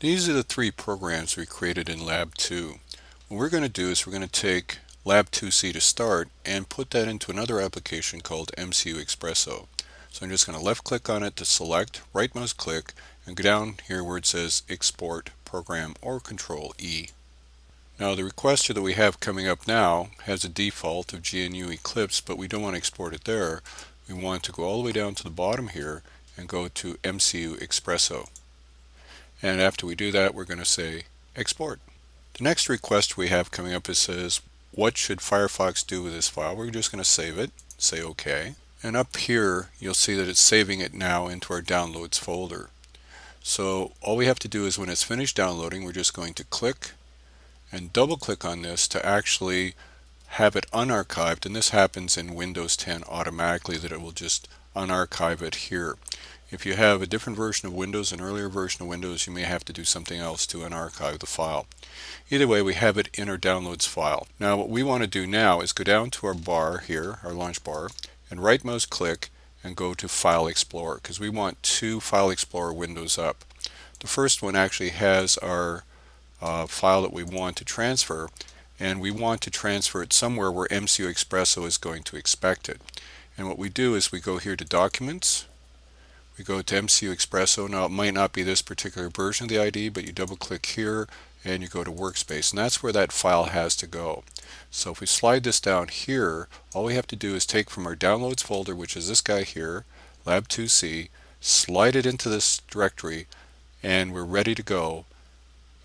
These are the three programs we created in Lab 2. What we're going to do is we're going to take Lab2C to start and put that into another application called MCU Expresso. So I'm just going to left click on it to select, right mouse click, and go down here where it says Export Program or Control E. Now the requester that we have coming up now has a default of GNU Eclipse, but we don't want to export it there. We want to go all the way down to the bottom here and go to MCU Expresso. And after we do that, we're going to say export. The next request we have coming up is says, what should Firefox do with this file? We're just going to save it, say OK. And up here, you'll see that it's saving it now into our downloads folder. So all we have to do is when it's finished downloading, we're just going to click and double click on this to actually have it unarchived. And this happens in Windows 10 automatically, that it will just unarchive it here. If you have a different version of Windows, an earlier version of Windows, you may have to do something else to unarchive the file. Either way, we have it in our downloads file. Now what we want to do now is go down to our bar here, our launch bar, and right mouse click and go to File Explorer, because we want two File Explorer windows up. The first one actually has our file that we want to transfer, and we want to transfer it somewhere where MCU Expresso is going to expect it. And what we do is we go here to Documents, we go to MCU Expresso. Now it might not be this particular version of the ID, but you double click here and you go to Workspace, and that's where that file has to go. So if we slide this down here, all we have to do is take from our downloads folder, which is this guy here, Lab2C, slide it into this directory, and we're ready to go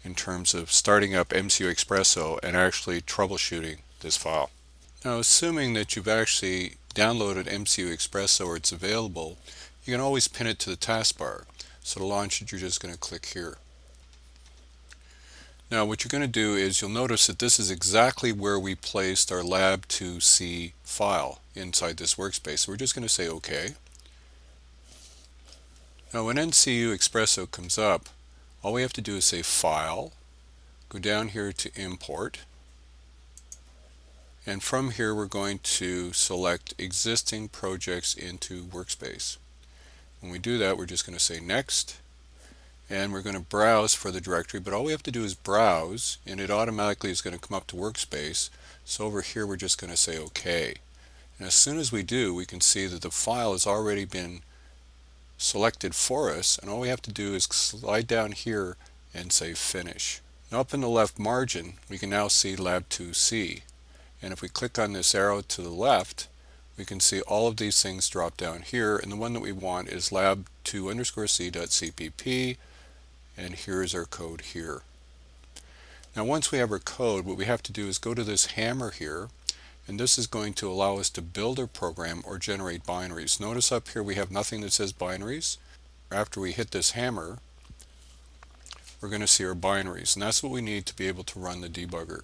in terms of starting up MCU Expresso and actually troubleshooting this file. Now assuming that you've actually downloaded MCU Expresso or it's available, you can always pin it to the taskbar. So to launch it, you're just going to click here. Now what you're going to do is you'll notice that this is exactly where we placed our Lab2C file inside this workspace. So we're just going to say OK. Now when MCU Expresso comes up, all we have to do is say File, go down here to Import, and from here we're going to select Existing Projects into Workspace. When we do that, we're just going to say Next, and we're going to browse for the directory, but all we have to do is browse, and it automatically is going to come up to Workspace. So over here we're just going to say OK. And as soon as we do, we can see that the file has already been selected for us, and all we have to do is slide down here and say Finish. Now up in the left margin, we can now see Lab2C, and if we click on this arrow to the left, we can see all of these things drop down here, and the one that we want is lab2_c.cpp, and here's our code here. Now once we have our code, what we have to do is go to this hammer here, and this is going to allow us to build our program or generate binaries. Notice up here we have nothing that says binaries. After we hit this hammer, we're going to see our binaries, and that's what we need to be able to run the debugger.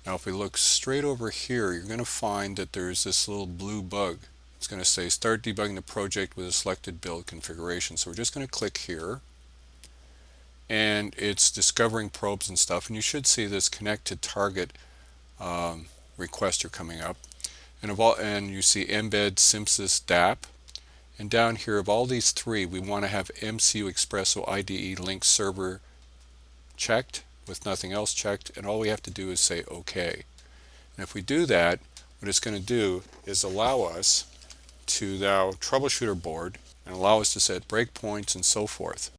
Now if we look straight over here, you're going to find that there's this little blue bug. It's going to say start debugging the project with a selected build configuration. So we're just going to click here, and it's discovering probes and stuff, and you should see this connect to target requester coming up, and you see embed Simsys DAP, and down here of all these three we want to have MCU Expresso IDE link server checked with nothing else checked, and all we have to do is say OK. And if we do that, what it's going to do is allow us to now troubleshoot our board and allow us to set breakpoints and so forth.